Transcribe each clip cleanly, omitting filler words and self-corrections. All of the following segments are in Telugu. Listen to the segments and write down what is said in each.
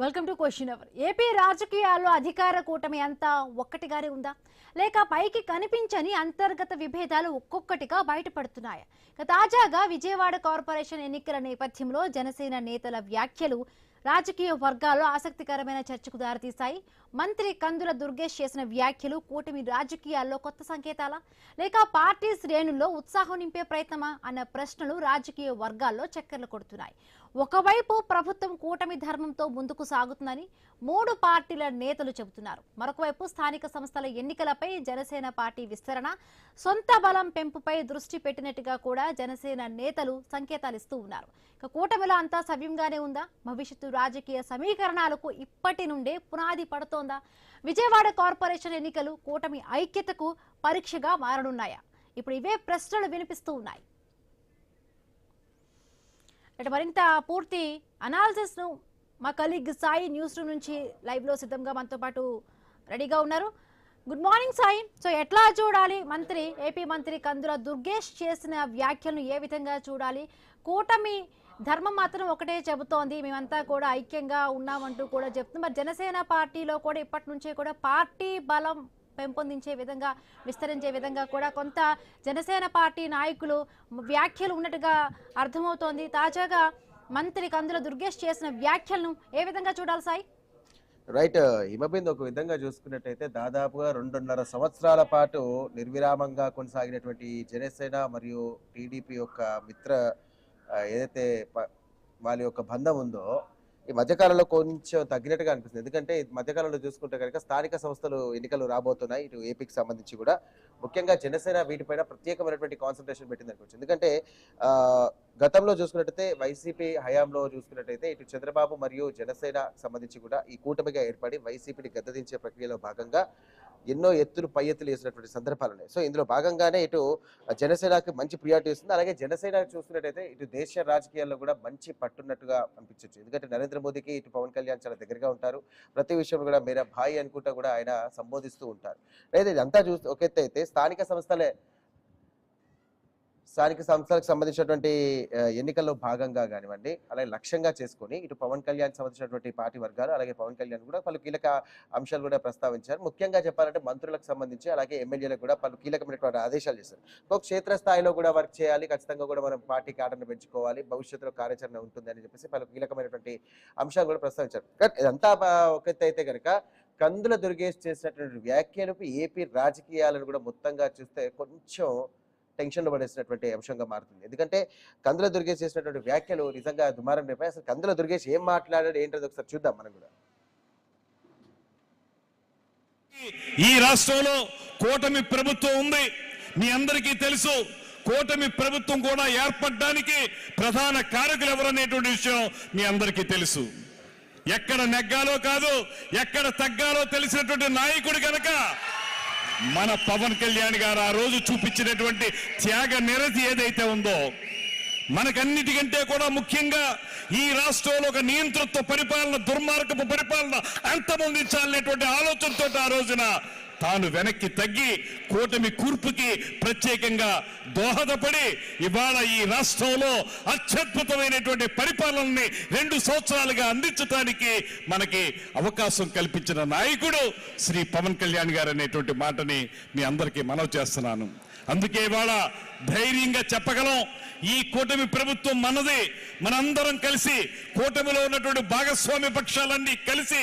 Welcome to question hour. AP రాజకీయాల్లో అధికార కూటమి అంతా ఒక్కటిగానే ఉందా, లేక పైకి కనిపించని అంతర్గత విభేదాలు ఒక్కొక్కటిగా బయటపడుతున్నాయా? తాజాగా విజయవాడ కార్పొరేషన్ ఎన్నికల నేపథ్యంలో జనసేన నేతల వ్యాఖ్యలు రాజకీయ వర్గాల్లో ఆసక్తికరమైన చర్చకు దారితీశాయి. మంత్రి కందుల దుర్గేష్ చేసిన వ్యాఖ్యలు కూటమి రాజకీయాల్లో కొత్త సంకేతాలా, లేక పార్టీ శ్రేణుల్లో ఉత్సాహం నింపే ప్రయత్నమా అన్న ప్రశ్నలు రాజకీయ వర్గాల్లో చక్కర్లు కొడుతున్నాయి. ఒకవైపు ప్రభుత్వం కూటమి ధర్మంతో ముందుకు సాగుతుందని మూడు పార్టీల నేతలు చెబుతున్నారు. మరొకవైపు స్థానిక సంస్థల ఎన్నికలపై జనసేన పార్టీ విస్తరణ, సొంత బలం పెంపుపై దృష్టి పెట్టినట్టుగా కూడా జనసేన నేతలు సంకేతాలు ఇస్తూ ఉన్నారు. కూటమిలో అంతా సవ్యంగానే ఉందా? భవిష్యత్తు రాజకీయ సమీకరణాలకు ఇప్పటి నుండే పునాది పడుతోందా? విజయవాడ కార్పొరేషన్ ఎన్నికలు కూటమి ఐక్యతకు పరీక్షగా మారనున్నాయా? ఇప్పుడు ఇవే ప్రశ్నలు వినిపిస్తూ ఉన్నాయి. మరింత పూర్తి అనాలిసిస్ ను మా కలీగ్ సాయి న్యూస్ రూమ్ నుంచి లైవ్ లో సిద్ధంగా మనతో పాటు రెడీగా ఉన్నారు. Good morning Sai. సో ఎట్లా చూడాలి ఏపీ మంత్రి కందుల దుర్గేష్ చేసిన వ్యాఖ్యలను ఏ విధంగా చూడాలి? కూటమి ధర్మం మాత్రం ఒకటే చెబుతోంది, మేమంతా కూడా ఐక్యంగా ఉన్నామంటూ కూడా చెప్తుంది. మరి జనసేన పార్టీలో కూడా ఇప్పటి నుంచే కూడా పార్టీ బలం పెంపొందించే విధంగా, విస్తరించే విధంగా కూడా కొంత జనసేన పార్టీ నాయకులు వ్యాఖ్యలు ఉన్నట్టుగా అర్థమవుతోంది. తాజాగా మంత్రి కందుల దుర్గేష్ చేసిన వ్యాఖ్యలను ఏ విధంగా చూడాలి సాయి? రైట్, హిమబింద్ ఒక విధంగా చూసుకున్నట్టయితే దాదాపుగా 2.5 సంవత్సరాల పాటు నిర్విరామంగా కొనసాగినటువంటి జనసేన మరియు టీడీపీ యొక్క ఏదైతే వాళ్ళ యొక్క బంధం ఉందో ఈ మధ్యకాలంలో కొంచెం తగ్గినట్టుగా అనిపిస్తుంది. ఎందుకంటే మధ్యకాలంలో చూసుకుంటే కనుక స్థానిక సంస్థలు ఎన్నికలు రాబోతున్నాయి. ఇటు ఏపీకి సంబంధించి కూడా ముఖ్యంగా జనసేన వీటిపైన ప్రత్యేకమైనటువంటి కాన్సన్ట్రేషన్ పెట్టింది అనుకోవచ్చు. ఎందుకంటే గతంలో చూసుకున్నట్టయితే వైసీపీ హయాంలో చూసుకున్నట్టయితే ఇటు చంద్రబాబు మరియు జనసేన సంబంధించి కూడా ఈ కూటమిగా ఏర్పడి వైసీపీని గద్దదించే ప్రక్రియలో భాగంగా ఎన్నో ఎత్తులు పై ఎత్తులు వేసినటువంటి సందర్భాలు ఉన్నాయి. సో ఇందులో భాగంగానే ఇటు జనసేనకి మంచి ప్రియారిటీ ఇస్తుంది. అలాగే జనసేన చూసుకున్నట్టయితే ఇటు దేశ రాజకీయాల్లో కూడా మంచి పట్టున్నట్టుగా అనిపించవచ్చు. ఎందుకంటే నరేంద్ర మోదీకి ఇటు పవన్ కళ్యాణ్ చాలా దగ్గరగా ఉంటారు. ప్రతి విషయంలో కూడా మేరా భాయ్ అనుకుంటా కూడా ఆయన సంబోధిస్తూ ఉంటారు. అయితే ఇదంతా చూస్తే ఒక ఎత్తు అయితే స్థానిక సంస్థలకు సంబంధించినటువంటి ఎన్నికల్లో భాగంగా కానివ్వండి, అలాగే లక్ష్యంగా చేసుకొని ఇటు పవన్ కళ్యాణ్ సంబంధించినటువంటి పార్టీ వర్గాలు అలాగే పవన్ కళ్యాణ్ కూడా పలు కీలక అంశాలు కూడా ప్రస్తావించారు. ముఖ్యంగా చెప్పాలంటే మంత్రులకు సంబంధించి అలాగే ఎమ్మెల్యేలకు కూడా పలు కీలకమైనటువంటి ఆదేశాలు చేశారు. ఒక క్షేత్రస్థాయిలో కూడా వర్క్ చేయాలి, ఖచ్చితంగా కూడా మనం పార్టీ ఆదరణ పెంచుకోవాలి, భవిష్యత్తులో కార్యాచరణ ఉంటుంది అని చెప్పేసి పలు కీలకమైనటువంటి అంశాలు కూడా ప్రస్తావించారు. ఇదంతా ఒక ఎత్తు అయితే కనుక కందుల దుర్గేష్ చేసినటువంటి వ్యాఖ్యలకు ఏపీ రాజకీయాలను కూడా మొత్తంగా చూస్తే కొంచెం టెన్షన్లో పడేసినటువంటి అంశంగా మారుతుంది. ఎందుకంటే కందుల దుర్గేష్ చేసినటువంటి వ్యాఖ్యలు నిజంగా దుమారం రేపాయి. అసలు కందుల దుర్గేష్ ఏం మాట్లాడాడు ఏంటది ఒకసారి చూద్దాం మనం కూడా. ఈ రాష్ట్రంలో కూటమి ప్రభుత్వం ఉంది, మీ అందరికీ తెలుసు. కూటమి ప్రభుత్వం కూడా ఏర్పడడానికి ప్రధాన కారకులు ఎవరనేటువంటి విషయం మీ అందరికీ తెలుసు. ఎక్కడ నెగ్గాలో కాదు, ఎక్కడ తగ్గాలో తెలిసినటువంటి నాయకుడు కనుక మన పవన్ కళ్యాణ్ గారు ఆ రోజు చూపించినటువంటి త్యాగ నిరతి ఏదైతే ఉందో, మనకన్నిటికంటే కూడా ముఖ్యంగా ఈ రాష్ట్రంలో ఒక నియంతృత్వ పరిపాలన, దుర్మార్గపు పరిపాలన అంతమొందించాలనేటువంటి ఆలోచనతో ఆ రోజున తాను వెనక్కి తగ్గి కూటమి కూర్పుకి ప్రత్యేకంగా దోహదపడి ఇవాళ ఈ రాష్ట్రంలో అత్యద్భుతమైనటువంటి పరిపాలనని 2 సంవత్సరాలుగా అందించడానికి మనకి అవకాశం కల్పించిన నాయకుడు శ్రీ పవన్ కళ్యాణ్ గారు అనేటువంటి మాటని మీ అందరికీ మనవి చేస్తున్నాను. అందుకే ఇవాళ ధైర్యంగా చెప్పగలం, ఈ కూటమి ప్రభుత్వం మనది. మనందరం కలిసి కూటమిలో ఉన్నటువంటి భాగస్వామ్య పక్షాలన్నీ కలిసి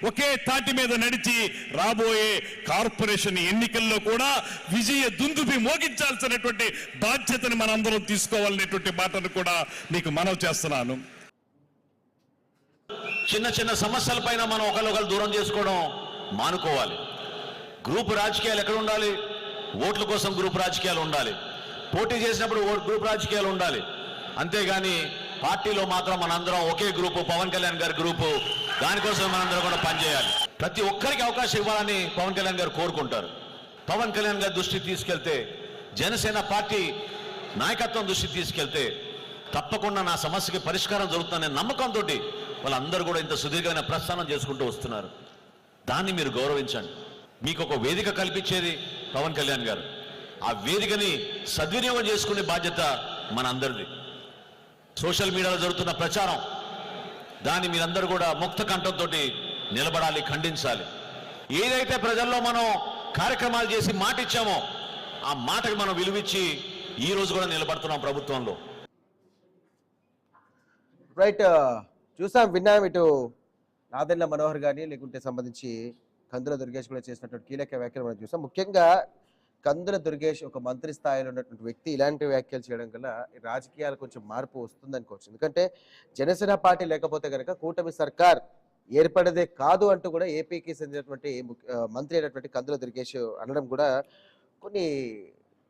ఒకే తాటి మీద నడిచి రాబోయే కార్పొరేషన్ ఎన్నికల్లో కూడా విజయ దుందుబి మోగించాల్సినటువంటి బాధ్యతని మనందరం తీసుకోవాలనేటువంటి మాటను కూడా మీకు మనవి చేస్తున్నాను. చిన్న చిన్న సమస్యలపైన మనం ఒకరినొకరు దూరం చేసుకోవడం మానుకోవాలి. గ్రూప్ రాజకీయాలు ఎక్కడ ఉండాలి? ఓట్ల కోసం గ్రూప్ రాజకీయాలు ఉండాలి. పోటీ చేసినప్పుడు గ్రూప్ రాజకీయాలు ఉండాలి. అంతేగాని పార్టీలో మాత్రం మనందరం ఒకే గ్రూపు, పవన్ కళ్యాణ్ గారి గ్రూపు, దానికోసం మనందరం కూడా పనిచేయాలి. ప్రతి ఒక్కరికి అవకాశం ఇవ్వాలని పవన్ కళ్యాణ్ గారు కోరుకుంటారు. పవన్ కళ్యాణ్ గారి దృష్టికి తీసుకెళ్తే, జనసేన పార్టీ నాయకత్వం దృష్టికి తీసుకెళ్తే తప్పకుండా నా సమస్యకి పరిష్కారం జరుగుతుందనే నమ్మకంతో వాళ్ళందరూ కూడా ఇంత సుదీర్ఘమైన ప్రస్థానం చేసుకుంటూ వస్తున్నారు. దాన్ని మీరు గౌరవించండి. మీకు ఒక వేదిక కల్పించేది పవన్ కళ్యాణ్ గారు. ఆ వేదికని సద్వినియోగం చేసుకునే బాధ్యత మన అందరిది. సోషల్ మీడియాలో జరుగుతున్న ప్రచారం, దాన్ని మీరందరూ కూడా ముక్త కంఠంతో నిలబడాలి, ఖండించాలి. ఏదైతే ప్రజల్లో మనం కార్యక్రమాలు చేసి మాట ఇచ్చామో ఆ మాటకి మనం విలువిచ్చి ఈ రోజు కూడా నిలబడుతున్నాం ప్రభుత్వంలో. రైట్, చూసాం విన్నాం. ఇటు నాదెండ్ల మనోహర్ గాని లేకుంటే సంబంధించి కందుల దుర్గేష్ కూడా చేసినటువంటి కీలక వ్యాఖ్యలు మనం చూసాం. ముఖ్యంగా కందుల దుర్గేష్ ఒక మంత్రి స్థాయిలో ఉన్నటువంటి వ్యక్తి ఇలాంటి వ్యాఖ్యలు చేయడం వల్ల రాజకీయాలు కొంచెం మార్పు వస్తుంది అనుకోవచ్చు. ఎందుకంటే జనసేన పార్టీ లేకపోతే కనుక కూటమి సర్కార్ ఏర్పడదే కాదు అంటూ కూడా ఏపీకి చెందినటువంటి మంత్రి అయినటువంటి కందుల దుర్గేష్ అనడం కూడా కొన్ని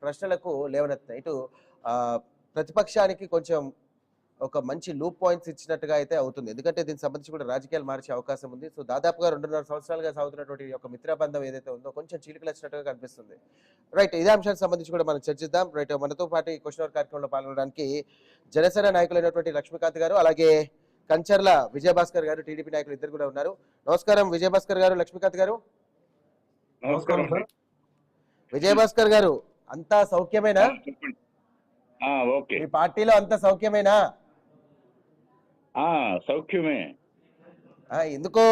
ప్రశ్నలకు లేవనెత్తాయి. ఇటు ప్రతిపక్షానికి కొంచెం ఒక మంచి లూప్ పాయింట్స్ ఇచ్చినట్టుగా అయితే అవుతుంది. ఎందుకంటే దీనికి సంబంధించి కూడా రాజకీయాలు మార్చే అవకాశం ఉంది. సో దాదాపుగా 2.5 సంవత్సరాలుగా సాగుతున్నటువంటి ఒక మిత్రబంధం ఏదైతే ఉందో కొంచెం చీలికలు వచ్చినట్టుగా కనిపిస్తుంది. రైట్, ఇదే అంశానికి సంబంధించి కూడా మనం చర్చిద్దాం. రైట్, మనతో పాటు ఈ క్వశ్చన్ అవర్ కార్యక్రమంలో పాల్గొనడానికి జనసేన నాయకులైనటువంటి లక్ష్మీకాంత్ గారు, అలాగే కంచర్ల విజయభాస్కర్ గారు, టీడీపీ నాయకులు ఇద్దరు కూడా ఉన్నారు. నమస్కారం విజయభాస్కర్ గారు, లక్ష్మీకాంత్ గారు. నమస్కారం సార్. విజయభాస్కర్ గారు, అంతా సౌఖ్యమేనా? ఓకే, మీ పార్టీలో అంతా సౌఖ్యమేనా? సౌఖ్యమే. ఎందుకో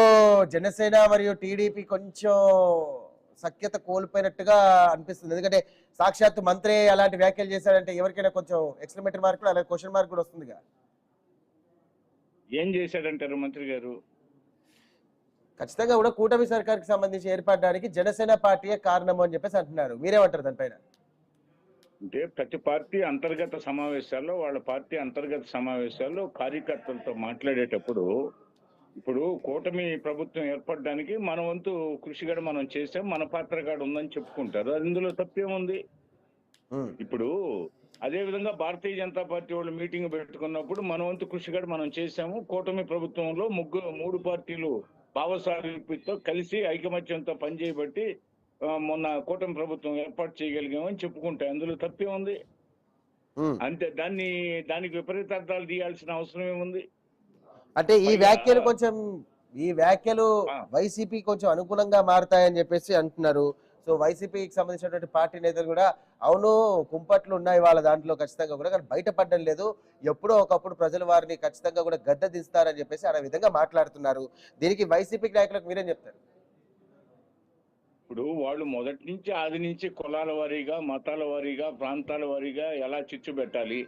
జనసేన మరియు టీడీపీ కొంచెం సఖ్యత కోల్పోయినట్టుగా అనిపిస్తుంది. ఎందుకంటే సాక్షాత్ మంత్రి అలాంటి వ్యాఖ్యలు చేశారంటే ఎవరికైనా కొంచెం ఎక్స్క్లమేటరీ మార్క్ అలాగే క్వశ్చన్ మార్క్ కూడా వస్తుందిగా. ఏం చేశాడంటారు మంత్రి గారు? ఖచ్చితంగా కూడా కూటమి సర్కార్కి సంబంధించి ఏర్పడడానికి జనసేన పార్టీయే కారణము అని చెప్పేసి అంటున్నారు. మీరేమంటారు దానిపైన? అంటే ప్రతి పార్టీ అంతర్గత సమావేశాల్లో, వాళ్ళ పార్టీ అంతర్గత సమావేశాల్లో కార్యకర్తలతో మాట్లాడేటప్పుడు ఇప్పుడు కూటమి ప్రభుత్వం ఏర్పడడానికి మన వంతు కృషి కూడా మనం చేసాం, మన పాత్ర కూడా ఉందని చెప్పుకుంటారు. అందులో తప్పేముంది? ఇప్పుడు అదే విధంగా భారతీయ జనతా పార్టీ వాళ్ళు మీటింగ్ పెట్టుకున్నప్పుడు మన వంతు కృషి కూడా మనం చేశాము. కూటమి ప్రభుత్వంలో 3 పార్టీలు భావసారూప్యతతో కలిసి ఐకమత్యంతో పనిచేయబట్టి మొన్న కూటమి ప్రభుత్వం ఏర్పాటు చేయగలిగామని చెప్పుకుంటాయి. అందులో తప్పే ఉంది? అంతే. దానికి విపరీతార్థాలు తీయాల్సిన అవసరం ఏముంది? అంటే ఈ వ్యాఖ్యలు వైసీపీ కొంచెం అనుకూలంగా మారుతాయని చెప్పేసి అంటున్నారు. సో వైసీపీకి సంబంధించినటువంటి పార్టీ నేతలు కూడా అవును కుంపట్లు ఉన్నాయి వాళ్ళ దాంట్లో ఖచ్చితంగా కూడా, కానీ బయటపడడం లేదు, ఎప్పుడో ఒకప్పుడు ప్రజలు వారిని ఖచ్చితంగా కూడా గద్దె దిస్తారని చెప్పేసి ఆ విధంగా మాట్లాడుతున్నారు. దీనికి వైసీపీ నాయకులకు మీరేం చెప్తారు? ఇప్పుడు వాళ్ళు మొదటి నుంచి ఆది నుంచి కులాల వారీగా, మతాల వారీగా, ప్రాంతాల వారీగా ఎలా చిచ్చు పెట్టాలి,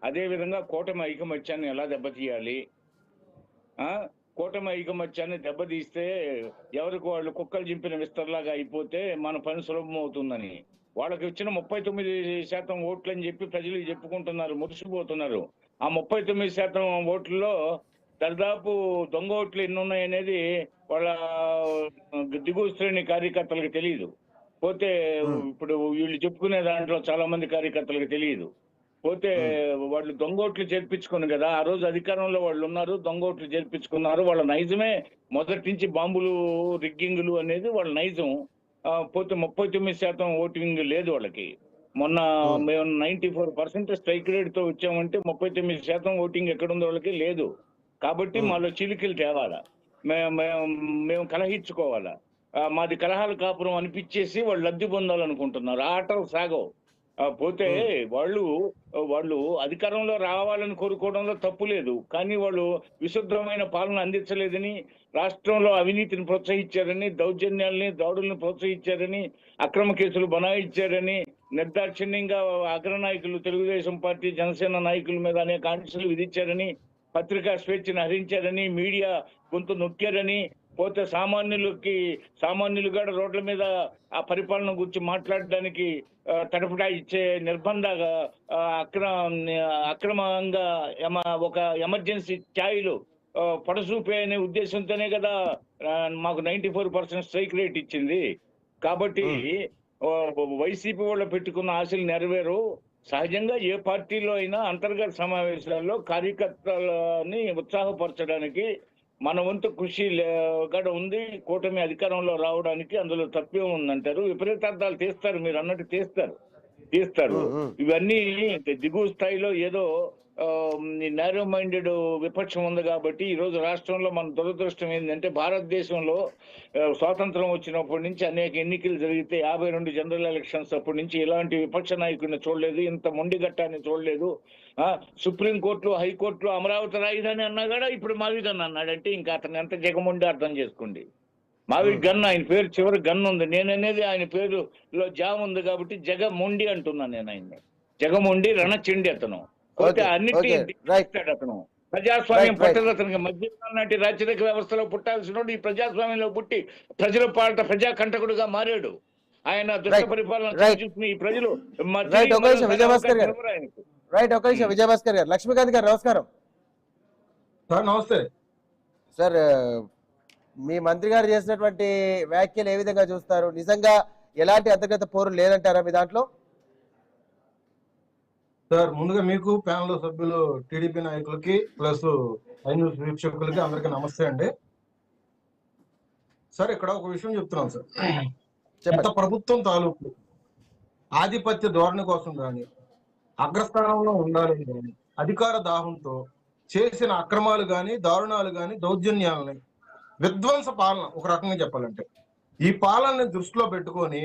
అదే విధంగా కూటమి ఐకమత్యాన్ని ఎలా దెబ్బతీయాలి, కూటమి ఐకమత్యాన్ని దెబ్బతీస్తే ఎవరికి వాళ్ళు కుక్కలు చింపిన విస్తరలాగా అయిపోతే మన పని సులభం అవుతుందని వాళ్ళకి వచ్చిన 39% ఓట్లు అని చెప్పి ప్రజలు చెప్పుకుంటున్నారు, మురిసిపోతున్నారు. ఆ 39% ఓట్లలో దాదాపు దొంగ ఓట్లు ఎన్ని ఉన్నాయనేది వాళ్ళ దిగువ శ్రేణి కార్యకర్తలకు తెలియదు. పోతే ఇప్పుడు వీళ్ళు చెప్పుకునే దాంట్లో చాలా మంది కార్యకర్తలకు తెలియదు. పోతే వాళ్ళు దొంగోట్లు చేర్పించుకుని కదా ఆ రోజు అధికారంలో వాళ్ళు ఉన్నారు, దొంగోట్లు చేర్పించుకున్నారు. వాళ్ళ నైజమే మొదటి నుంచి బాంబులు, రిగ్గింగులు అనేది వాళ్ళ నైజం. పోతే 39% ఓటింగ్ లేదు వాళ్ళకి. మొన్న మేము 94% స్ట్రైక్ రేట్ తో వచ్చామంటే 39% ఓటింగ్ ఎక్కడుందో వాళ్ళకి లేదు. కాబట్టి మాలో చిలికలు తేవాలా, మేము కలహించుకోవాలా, మాది కలహాల కాపురం అనిపించేసి వాళ్ళు లబ్ధి పొందాలనుకుంటున్నారు. ఆటలు సాగవు. పోతే వాళ్ళు అధికారంలో రావాలని కోరుకోవడంలో తప్పు లేదు, కానీ వాళ్ళు విశుద్ధమైన పాలన అందించలేదని, రాష్ట్రంలో అవినీతిని ప్రోత్సహించారని, దౌర్జన్యాల్ని, దాడుల్ని ప్రోత్సహించారని, అక్రమ కేసులు బనాయించారని, నిర్దాక్షిణ్యంగా అగ్రనాయకులు తెలుగుదేశం పార్టీ, జనసేన నాయకుల మీద అనేక ఆంక్షలు విధించారని, పత్రికా స్వేచ్ఛను హరించారని, మీడియా గొంతు నొక్కారని, పోతే సామాన్యులు కూడా రోడ్ల మీద ఆ పరిపాలన గురించి మాట్లాడడానికి తడపడా ఇచ్చే నిర్బంధంగా అక్రమంగా ఒక ఎమర్జెన్సీ ఛాయలు పడసూపే అనే ఉద్దేశంతోనే కదా మాకు 94% స్ట్రైక్ రేట్ ఇచ్చింది. కాబట్టి వైసీపీ వాళ్ళు పెట్టుకున్న ఆశలు నెరవేరు. సహజంగా ఏ పార్టీలో అయినా అంతర్గత సమావేశాల్లో కార్యకర్తలని ఉత్సాహపరచడానికి మన వంతు కృషి కూడా ఉంది. కూటమి అధికారంలో రావడానికి అందులో తప్పే ఉందంటారు. విపరీతార్థాలు తీస్తారు, మీరు అన్నట్టు తీస్తారు. ఇవన్నీ దిగువ స్థాయిలో ఏదో నేరో మైండెడ్ విపక్షం ఉంది కాబట్టి ఈ రోజు రాష్ట్రంలో మన దురదృష్టం ఏంటంటే భారతదేశంలో స్వాతంత్రం వచ్చినప్పటి నుంచి అనేక ఎన్నికలు జరిగితే 52 జనరల్ ఎలక్షన్స్ అప్పటి నుంచి ఇలాంటి విపక్ష నాయకుడిని చూడలేదు, ఇంత మొండిగట్టాన్ని చూడలేదు. సుప్రీంకోర్టులో హైకోర్టులో అమరావతి రాజధాని అన్నా కూడా ఇప్పుడు మావిగన్ అన్నాడంటే ఇంకా అతను ఎంత జగముండి అర్థం చేసుకోండి. మావి గన్, ఆయన పేరు చివరి గన్ ఉంది. నేననేది ఆయన పేరులో జామ్ ఉంది కాబట్టి జగమొండి అంటున్నాను నేను. ఆయన్ని జగమొండి రణచెండి అతను. అతను ప్రజాస్వామ్యం పట్టదు అతనికి. మధ్యకాలం నాటి రాజరిక వ్యవస్థలో పుట్టాల్సిన ఈ ప్రజాస్వామ్యంలో పుట్టి ప్రజల పాలన ప్రజా కంటకుడుగా మారాడు. ఆయన దుష్ట పరిపాలన చూసిన ఈ ప్రజలు విజయభాస్కర్ గారు, లక్ష్మీకాంత్ గారు నమస్కారం సార్. నమస్తే సార్. మీ మంత్రి గారు చేసినటువంటి వ్యాఖ్యలు ఏ విధంగా చూస్తారు? నిజంగా ఎలాంటి అంతర్గత పోరు లేదంటారా మీ దాంట్లో? సార్, ముందుగా మీకు ప్యానల్ సభ్యులు టీడీపీ నాయకులకి ప్లస్ న్యూస్ వీక్షకులకి అందరికీ నమస్తే అండి. సార్, ఇక్కడ ఒక విషయం చెప్తున్నాం సార్. గత ప్రభుత్వం తాలూకు ఆధిపత్య ధోరణి కోసం కానీ, అగ్రస్థానంలో ఉండాలని కానీ, అధికార దాహంతో చేసిన అక్రమాలు కానీ, దారుణాలు కానీ, దౌర్జన్యాలని, విధ్వంస పాలన ఒక రకంగా చెప్పాలంటే, ఈ పాలనని దృష్టిలో పెట్టుకొని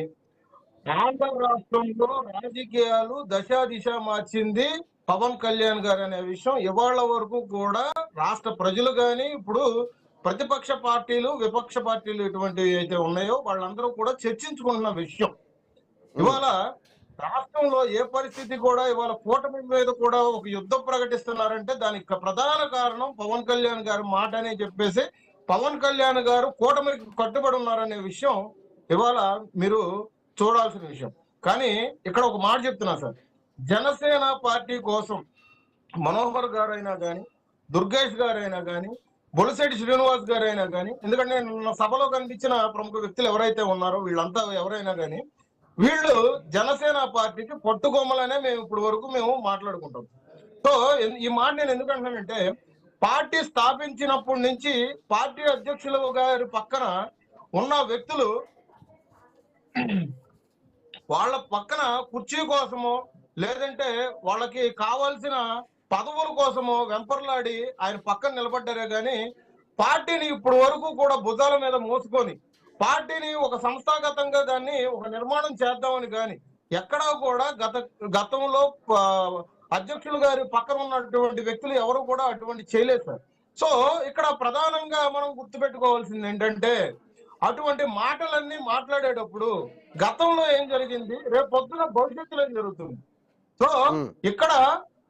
ఆంధ్ర రాష్ట్రంలో రాజకీయాలు దిశ మార్చింది పవన్ కళ్యాణ్ గారు అనే విషయం ఇవాళ వరకు కూడా రాష్ట్ర ప్రజలు కానీ, ఇప్పుడు ప్రతిపక్ష పార్టీలు విపక్ష పార్టీలు ఎటువంటివి అయితే ఉన్నాయో వాళ్ళందరూ కూడా చర్చించుకుంటున్న విషయం. ఇవాళ రాష్ట్రంలో ఏ పరిస్థితి కూడా ఇవాళ కూటమి మీద కూడా ఒక యుద్ధం ప్రకటిస్తున్నారంటే దానికి ప్రధాన కారణం పవన్ కళ్యాణ్ గారు మాట అని చెప్పేసి పవన్ కళ్యాణ్ గారు కూటమికి కట్టుబడి ఉన్నారనే విషయం ఇవాళ మీరు చూడాల్సిన విషయం. కానీ ఇక్కడ ఒక మాట చెప్తున్నా సార్, జనసేన పార్టీ కోసం మనోహర్ గారైనా కానీ, దుర్గేష్ గారైనా కానీ, బొలిశెట్టి శ్రీనివాస్ గారైనా కానీ, ఎందుకంటే నేను సభలో కనిపించిన ప్రముఖ వ్యక్తులు ఎవరైతే ఉన్నారో వీళ్ళంతా ఎవరైనా కానీ వీళ్ళు జనసేన పార్టీకి పట్టుకొమ్మలనే మేము ఇప్పుడు వరకు మేము మాట్లాడుకుంటాం. సో ఈ మాట నేను ఎందుకు అంటున్నానంటే, పార్టీ స్థాపించినప్పటి నుంచి పార్టీ అధ్యక్షుల గారి పక్కన ఉన్న వ్యక్తులు వాళ్ళ పక్కన కుర్చీ కోసమో లేదంటే వాళ్ళకి కావాల్సిన పదవుల కోసమో వెంపర్లాడి ఆయన పక్కన నిలబడ్డారే గాని పార్టీని ఇప్పుడు వరకు కూడా భుజాల మీద మోసుకొని పార్టీని ఒక సంస్థాగతంగా దాన్ని ఒక నిర్మాణం చేద్దామని కానీ ఎక్కడా కూడా గతంలో అధ్యక్షులు గారి పక్కన ఉన్నటువంటి వ్యక్తులు ఎవరు కూడా అటువంటి చేయలేదు సార్. సో ఇక్కడ ప్రధానంగా మనం గుర్తుపెట్టుకోవాల్సింది ఏంటంటే, అటువంటి మాటలన్నీ మాట్లాడేటప్పుడు గతంలో ఏం జరిగింది, రేపు పొద్దున భవిష్యత్తులో ఏం జరుగుతుంది. సో ఇక్కడ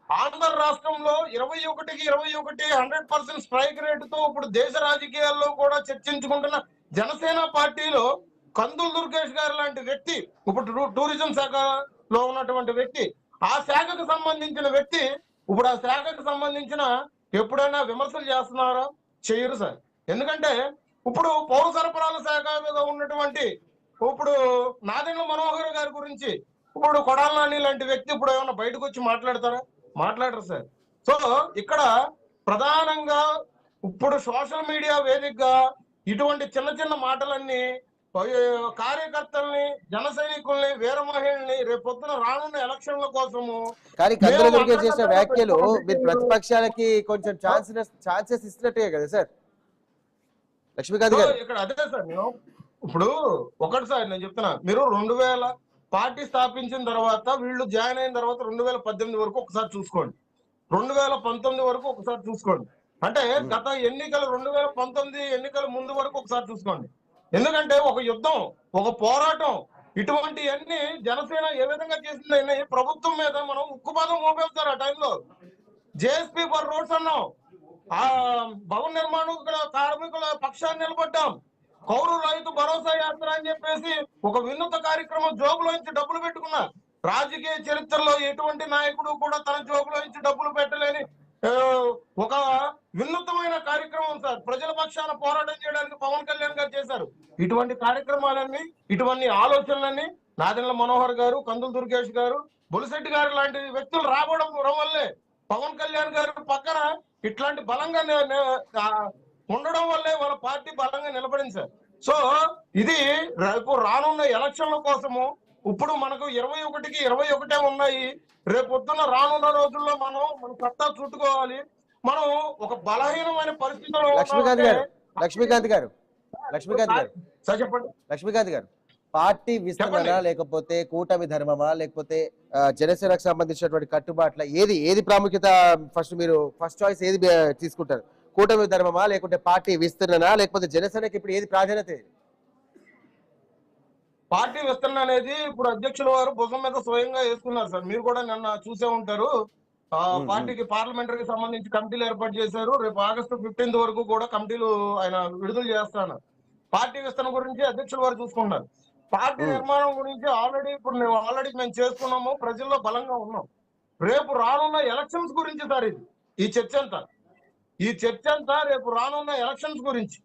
ఆంధ్ర రాష్ట్రంలో 21కి 21 100% స్ట్రైక్ రేటుతో ఇప్పుడు దేశ రాజకీయాల్లో కూడా చర్చించుకుంటున్న జనసేన పార్టీలో కందుల దుర్గేష్ గారు లాంటి వ్యక్తి, ఇప్పుడు టూరిజం శాఖలో ఉన్నటువంటి వ్యక్తి, ఆ శాఖకు సంబంధించిన వ్యక్తి ఇప్పుడు ఆ శాఖకు సంబంధించిన ఎప్పుడైనా విమర్శలు చేస్తున్నారా? చేయరు సార్. ఎందుకంటే ఇప్పుడు పౌర సరఫరాల శాఖ మీద ఉన్నటువంటి ఇప్పుడు నాదెండ్ల మనోహర్ గారి గురించి ఇప్పుడు కొడాల నాని లాంటి వ్యక్తి ఇప్పుడు ఏమన్నా బయటకు వచ్చి మాట్లాడతారా? మాట్లాడరు సార్. సో ఇక్కడ ప్రధానంగా ఇప్పుడు సోషల్ మీడియా వేదికగా ఇటువంటి చిన్న చిన్న మాటలన్నీ కార్యకర్తల్ని, జన సైనికుల్ని, వీర మహిళల్ని రేపొద్దున రానున్న ఎలక్షన్ల కోసము కానీ చేసిన వ్యాఖ్యలు మీరు ప్రతిపక్షాలకి కొంచెం ఛాన్సెస్ ఇస్తున్నట్టే కదా సార్ లక్ష్మీకాంత్ గారు? ఇక్కడ అదే సార్, నేను ఇప్పుడు ఒకటి సార్ నేను చెప్తున్నా, మీరు 2000 పార్టీ స్థాపించిన తర్వాత వీళ్ళు జాయిన్ అయిన తర్వాత 2018 వరకు ఒకసారి చూసుకోండి, 2019 వరకు ఒకసారి చూసుకోండి, అంటే గత ఎన్నికలు 2019 ఎన్నికల ముందు వరకు ఒకసారి చూసుకోండి. ఎందుకంటే ఒక యుద్ధం, ఒక పోరాటం, ఇటువంటివన్నీ జనసేన ఏ విధంగా చేసిందని ప్రభుత్వం మీద మనం ఉక్కుపాదం మోపేస్తారు. ఆ టైంలో జేఎస్పీ ఫర్ రోడ్స్ అన్నాం, ఆ భవన నిర్మాణ కార్మికుల పక్షాన్ని నిలబడ్డాం, కౌలు రైతు భరోసా యాత్ర అని చెప్పేసి ఒక వినూత్న కార్యక్రమం జోబులోంచి డబ్బులు పెట్టుకున్నా. రాజకీయ చరిత్రలో ఎటువంటి నాయకుడు కూడా తన జోబులోంచి డబ్బులు పెట్టలేని ఒక వినూత్నమైన కార్యక్రమం సార్. ప్రజల పక్షాన పోరాటం చేయడానికి పవన్ కళ్యాణ్ గారు చేశారు. ఇటువంటి కార్యక్రమాలన్నీ, ఇటువంటి ఆలోచనలన్నీ నాదెండ్ల మనోహర్ గారు, కందుల దుర్గేష్ గారు, బొలిశెట్టి గారు లాంటి వ్యక్తులు రావడం వల్లే పవన్ కళ్యాణ్ గారు పక్కన ఇట్లాంటి బలంగా ఉండడం వల్లే వాళ్ళ పార్టీ బలంగా నిలబడింది సార్. సో ఇది రేపు రానున్న ఎలక్షన్ల కోసము ఇప్పుడు మనకు 21కి 21 ఉన్నాయి. రేపొద్దున రానున్న రోజుల్లో మన సత్తా చుట్టుకోవాలి. మనం ఒక బలహీనమైన పరిస్థితిలో లక్ష్మీకాంత్ ఉన్నామంటే గారు లక్ష్మీకాంత్ గారు సార్ చెప్పండి. లక్ష్మీకాంత్ గారు పార్టీ విస్తరణ లేకపోతే కూటమి ధర్మమా లేకపోతే జనసేనకు సంబంధించినటువంటి కట్టుబాట్ల ఏది ప్రాముఖ్యత ఫస్ట్ చాయిస్ ఏది తీసుకుంటారు? కూటమి ధర్మమా లేకుంటే పార్టీ విస్తరణ లేకపోతే జనసేనకి ఇప్పుడు ఏది ప్రాధాన్యత? పార్టీ విస్తరణ అనేది ఇప్పుడు అధ్యక్షుల వారు భుజం మీద స్వయంగా వేసుకున్నారు సార్. మీరు కూడా నిన్న చూసే ఉంటారు. పార్టీకి పార్లమెంటరీకి సంబంధించి కమిటీలు ఏర్పాటు చేశారు. రేపు ఆగస్టు 15 వరకు కూడా కమిటీలు ఆయన విడుదల చేస్తాను. పార్టీ విస్తరణ గురించి అధ్యక్షుల వారు చూసుకుంటున్నారు. పార్టీ నిర్మాణం గురించి ఆల్రెడీ మేము చేసుకున్నాము. ప్రజల్లో బలంగా ఉన్నాం. రేపు రానున్న ఎలక్షన్స్ గురించి సార్ ఈ చర్చ అంతా రేపు రానున్న ఎలక్షన్స్ గురించి.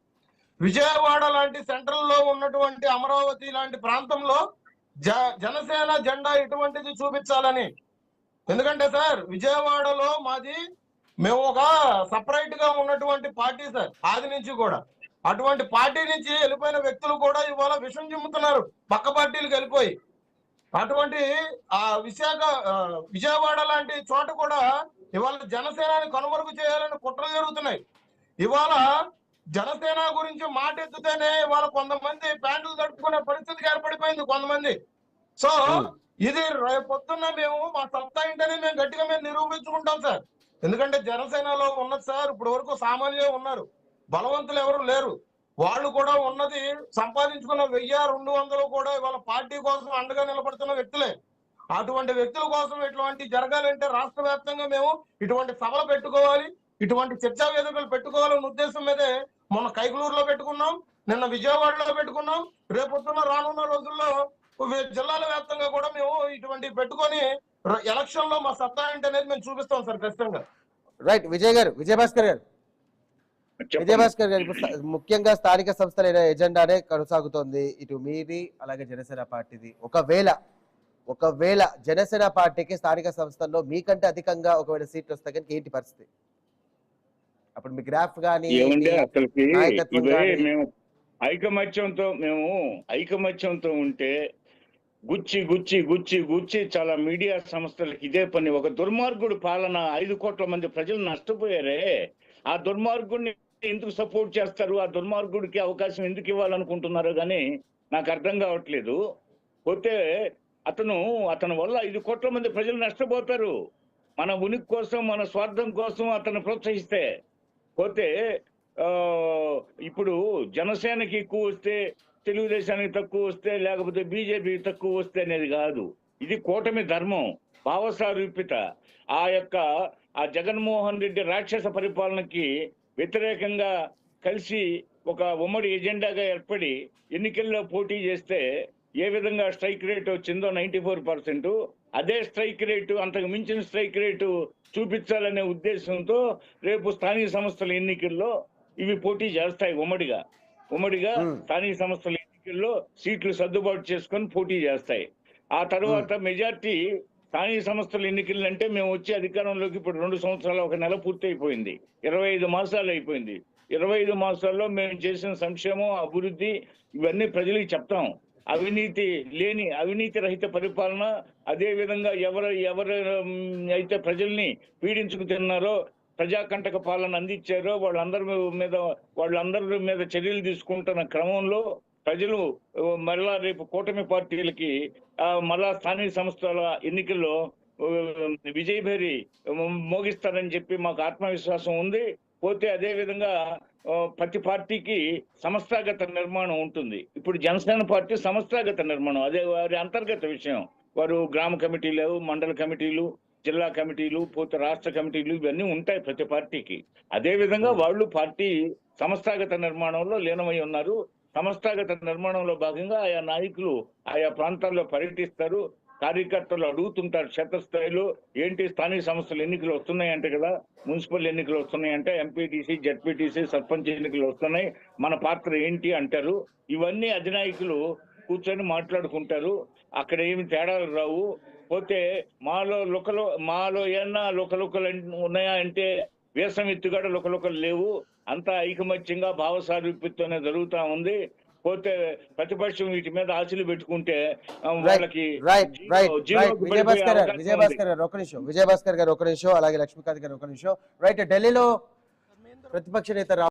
విజయవాడ లాంటి సెంట్రల్ లో ఉన్నటువంటి అమరావతి లాంటి ప్రాంతంలో జనసేన జెండా ఇటువంటిది చూపించాలని. ఎందుకంటే సార్ విజయవాడలో మేము ఒక సపరేట్ గా ఉన్నటువంటి పార్టీ సార్. ఆది నుంచి కూడా అటువంటి పార్టీ నుంచి వెళ్ళిపోయిన వ్యక్తులు కూడా ఇవాళ విషం చిమ్ముతున్నారు పక్క పార్టీలకు వెళ్ళిపోయి. అటువంటి విజయవాడ లాంటి చోట కూడా ఇవాళ జనసేనని కనుమరుగు చేయాలని కుట్రలు జరుగుతున్నాయి. ఇవాళ జనసేన గురించి మాట ఎత్తుతేనే ఇవాళ కొంతమంది ప్యాంట్లు తడుపుకునే పరిస్థితికి ఏర్పడిపోయింది కొంతమంది. సో ఇది రేపొద్దున్న మేము మా సత్తా ఏంటనే మేము గట్టిగా నిరూపించుకుంటాం సార్. ఎందుకంటే జనసేనలో ఉన్నది సార్ ఇప్పటి వరకు సామాన్యులే ఉన్నారు, బలవంతులు ఎవరు లేరు. వాళ్ళు కూడా ఉన్నది సంపాదించుకున్న 1000-200 కూడా ఇవాళ పార్టీ కోసం అండగా నిలబడుతున్న వ్యక్తులే. అటువంటి వ్యక్తుల కోసం ఇటువంటి జరగాలంటే రాష్ట్ర వ్యాప్తంగా మేము ఇటువంటి సభలు పెట్టుకోవాలి, ఇటువంటి చర్చా వేదికలు పెట్టుకోవాలనే ఉద్దేశం మీదే మొన్న కైకలూరులో పెట్టుకున్నాం, నిన్న విజయవాడలో పెట్టుకున్నాం. రేపొద్దున రానున్న రోజుల్లో జిల్లాల వ్యాప్తంగా కూడా మేము ఇటువంటి పెట్టుకొని ఎలక్షన్ లో మా సత్తా ఏంటనేది మేము చూపిస్తాం సార్ ఖచ్చితంగా. రైట్. విజయభాస్కర్ గారు ముఖ్యంగా స్థానిక సంస్థల ఎజెండానే కొనసాగుతోంది ఇటు మీది అలాగే జనసేన పార్టీది. ఒకవేళ జనసేన పార్టీకి స్థానిక సంస్థల్లో మీకంటే అధికంగా ఒకవేళ సీట్లు వస్తే కనుక ఏంటి పరిస్థితి? అప్పుడు మీ గ్రాఫ్ కానీ మేము ఐకమత్యంతో ఉంటే గుచ్చి చాలా మీడియా సంస్థలకు ఇదే పని. ఒక దుర్మార్గుడు పాలన 5 కోట్ల మంది ప్రజలు నష్టపోయారే, ఆ దుర్మార్గుడిని ఎందుకు సపోర్ట్ చేస్తారు? ఆ దుర్మార్గుడికి అవకాశం ఎందుకు ఇవ్వాలనుకుంటున్నారో కానీ నాకు అర్థం కావట్లేదు. పోతే అతని వల్ల 5 కోట్ల మంది ప్రజలు నష్టపోతారు. మన ఉనికి కోసం, మన స్వార్థం కోసం అతను ప్రోత్సహిస్తే. పోతే ఇప్పుడు జనసేనకి ఎక్కువ వస్తే, తెలుగుదేశానికి తక్కువ వస్తే, లేకపోతే బీజేపీకి తక్కువ వస్తే అనేది కాదు. ఇది కూటమి ధర్మం, భావసారూప్యత. ఆ జగన్మోహన్ రెడ్డి రాక్షస పరిపాలనకి వ్యతిరేకంగా కలిసి ఒక ఉమ్మడి ఎజెండాగా ఏర్పడి ఎన్నికల్లో పోటీ చేస్తే ఏ విధంగా స్ట్రైక్ రేట్ వచ్చిందో 94%, అదే స్ట్రైక్ రేటు, అంతకు మించిన స్ట్రైక్ రేటు చూపించాలనే ఉద్దేశంతో రేపు స్థానిక సంస్థల ఎన్నికల్లో ఇవి పోటీ చేస్తాయి. ఉమ్మడిగా స్థానిక సంస్థల ఎన్నికల్లో సీట్లు సర్దుబాటు చేసుకొని పోటీ చేస్తాయి. ఆ తర్వాత మెజార్టీ స్థానిక సంస్థల ఎన్నికలు అంటే మేము వచ్చి అధికారంలోకి ఇప్పుడు 2 సంవత్సరాలు 1 నెల పూర్తి అయిపోయింది, 25 మాసాలు అయిపోయింది. 25 మాసాల్లో మేము చేసిన సంక్షేమం, అభివృద్ధి ఇవన్నీ ప్రజలకు చెప్తాం. అవినీతి రహిత పరిపాలన, అదే విధంగా ఎవరు అయితే ప్రజల్ని పీడించుకు తిన్నారో, ప్రజాకంటక పాలన అందించారో వాళ్ళందరి మీద చర్యలు తీసుకుంటున్న క్రమంలో ప్రజలు మరలా రేపు కూటమి పార్టీలకి మరలా స్థానిక సంస్థల ఎన్నికల్లో విజయభేరి మోగిస్తారని చెప్పి మాకు ఆత్మవిశ్వాసం ఉంది. పోతే అదే విధంగా ప్రతి పార్టీకి సంస్థాగత నిర్మాణం ఉంటుంది. ఇప్పుడు జనసేన పార్టీ సంస్థాగత నిర్మాణం, అదే వారి అంతర్గత విషయం. వారు గ్రామ కమిటీలు, మండల కమిటీలు, జిల్లా కమిటీలు, పోతే రాష్ట్ర కమిటీలు ఇవన్నీ ఉంటాయి ప్రతి పార్టీకి. అదే విధంగా వాళ్ళు పార్టీ సంస్థాగత నిర్మాణంలో లీనమై ఉన్నారు. సంస్థాగత నిర్మాణంలో భాగంగా ఆయా నాయకులు ఆయా ప్రాంతాల్లో పర్యటిస్తారు, కార్యకర్తలు అడుగుతుంటారు క్షేత్రస్థాయిలో, ఏంటి స్థానిక సంస్థల ఎన్నికలు వస్తున్నాయంటే కదా, మున్సిపల్ ఎన్నికలు వస్తున్నాయంటే, ఎంపీటీసీ, జడ్పీటీసీ, సర్పంచ్ ఎన్నికలు వస్తున్నాయి, మన పాత్ర ఏంటి అంటారు. ఇవన్నీ అధినాయకులు కూర్చొని మాట్లాడుకుంటారు. అక్కడ ఏమి తేడాలు రావు. పోతే మాలో ఏమన్నా లుకలుకలు ఉన్నాయా అంటే వేసం ఎత్తుగడ లుకలుకలు లేవు. అంతా ఐకమత్యంగా భావసారూప్యతోనే జరుగుతూ ఉంది. పోతే ప్రతిపక్షం వీటి మీద ఆశలు పెట్టుకుంటే వాళ్ళకి రైట్ జీరోకి పడిపోయే విజయభాస్కర్ గారు అవకాశం ఉంది. ఒక నిమిషం, విజయభాస్కర్ గారు ఒక నిమిషం, అలాగే లక్ష్మీకాంత్ గారు ఒక నిమిషం. రైట్, ఢిల్లీలో ప్రతిపక్ష నేత